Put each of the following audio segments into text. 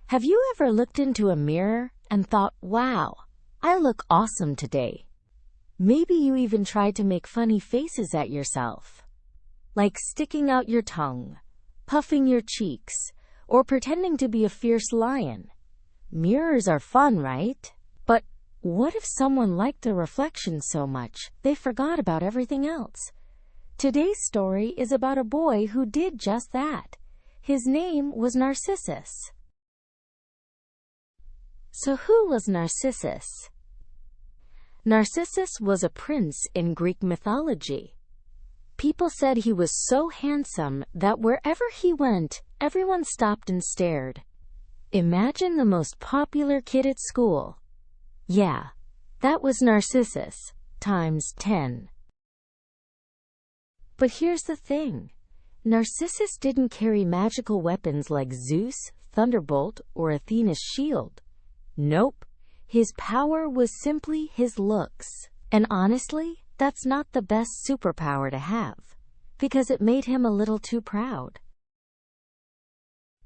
Have you ever looked into a mirror and thought, wow, I look awesome today? Maybe you even tried to make funny faces at yourself, like sticking out your tongue, puffing your cheeks, or pretending to be a fierce lion. Mirrors are fun, right? But what if someone liked the reflection so much they forgot about everything else? Today's story is about a boy who did just that. His name was Narcissus. So who was Narcissus? Narcissus was a prince in Greek mythology. People said he was so handsome that wherever he went, everyone stopped and stared. Imagine the most popular kid at school. Yeah, that was Narcissus, times 10. But here's the thing. Narcissus didn't carry magical weapons like Zeus, Thunderbolt, or Athena's shield. Nope. His power was simply his looks. And honestly, that's not the best superpower to have, because it made him a little too proud.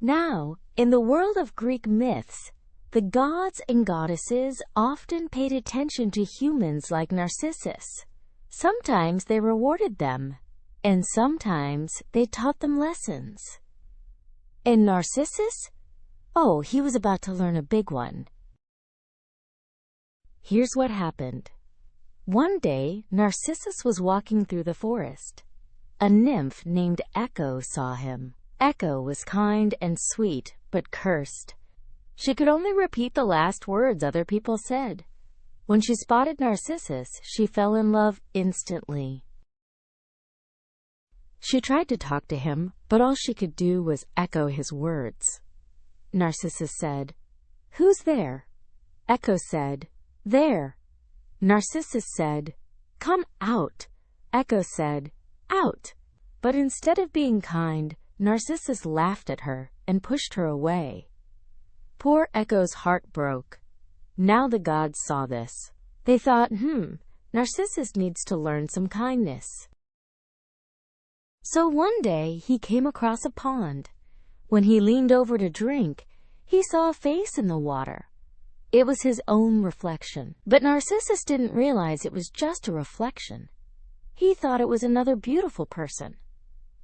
Now, in the world of Greek myths, the gods and goddesses often paid attention to humans like Narcissus. Sometimes they rewarded them, and sometimes they taught them lessons. And Narcissus? Oh, he was about to learn a big one. Here's what happened. One day, Narcissus was walking through the forest. A nymph named Echo saw him. Echo was kind and sweet, but cursed. She could only repeat the last words other people said. When she spotted Narcissus, she fell in love instantly. She tried to talk to him, but all she could do was echo his words. Narcissus said, "Who's there?" Echo said, "There." Narcissus said, "Come out." Echo said, "Out." But instead of being kind, Narcissus laughed at her and pushed her away. Poor Echo's heart broke. Now the gods saw this. They thought, Narcissus needs to learn some kindness. So one day he came across a pond. When he leaned over to drink, he saw a face in the water. It was his own reflection. But Narcissus didn't realize it was just a reflection. He thought it was another beautiful person.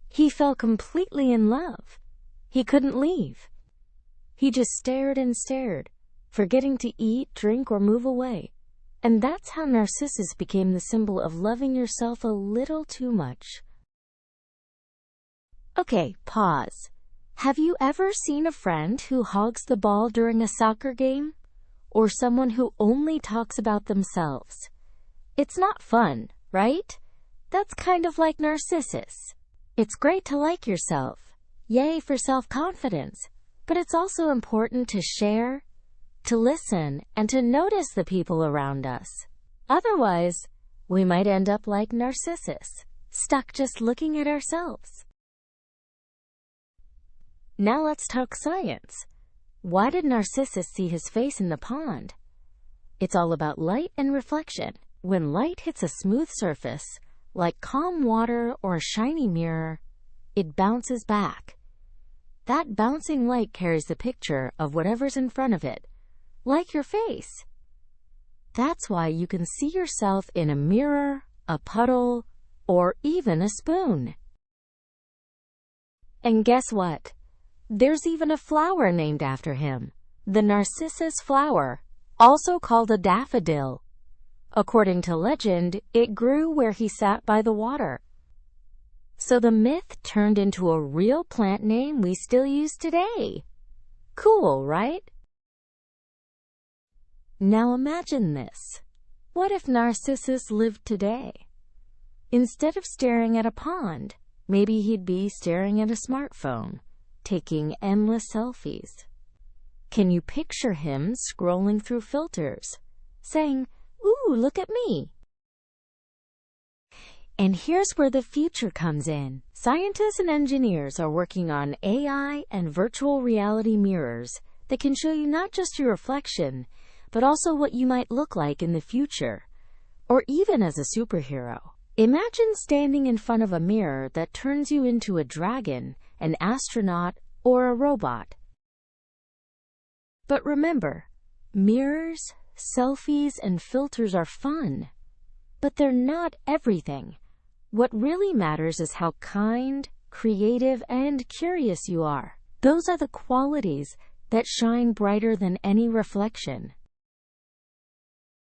He fell completely in love. He couldn't leave. He just stared and stared, forgetting to eat, drink, or move away. And that's how Narcissus became the symbol of loving yourself a little too much. Okay, pause. Have you ever seen a friend who hogs the ball during a soccer game? Or someone who only talks about themselves? It's not fun, right? That's kind of like Narcissus. It's great to like yourself. Yay for self-confidence. But it's also important to share, to listen, and to notice the people around us. Otherwise, we might end up like Narcissus, stuck just looking at ourselves. Now let's talk science. Why did Narcissus see his face in the pond? It's all about light and reflection. When light hits a smooth surface, like calm water or a shiny mirror, it bounces back. That bouncing light carries the picture of whatever's in front of it, like your face. That's why you can see yourself in a mirror, a puddle, or even a spoon. And guess what? There's even a flower named after him, the Narcissus flower, also called a daffodil. According to legend, it grew where he sat by the water. So the myth turned into a real plant name we still use today. Cool, right? Now imagine this. What if Narcissus lived today? Instead of staring at a pond, maybe he'd be staring at a smartphone, taking endless selfies. Can you picture him scrolling through filters, saying, "Ooh, look at me"? And here's where the future comes in. Scientists and engineers are working on AI and virtual reality mirrors that can show you not just your reflection, but also what you might look like in the future, or even as a superhero. Imagine standing in front of a mirror that turns you into a dragon, an astronaut, or a robot. But remember, mirrors, selfies, and filters are fun, but they're not everything. What really matters is how kind, creative, and curious you are. Those are the qualities that shine brighter than any reflection.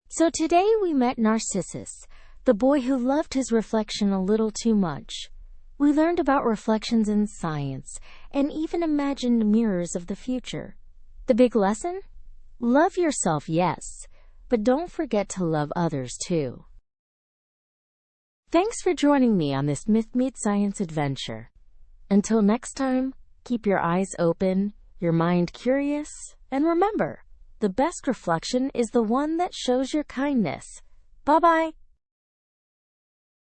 So today we met Narcissus, the boy who loved his reflection a little too much. We learned about reflections in science and even imagined mirrors of the future. The big lesson? Love yourself, yes, but don't forget to love others too. Thanks for joining me on this Myth Meets Science adventure. Until next time, keep your eyes open, your mind curious, and remember, the best reflection is the one that shows your kindness. Bye-bye.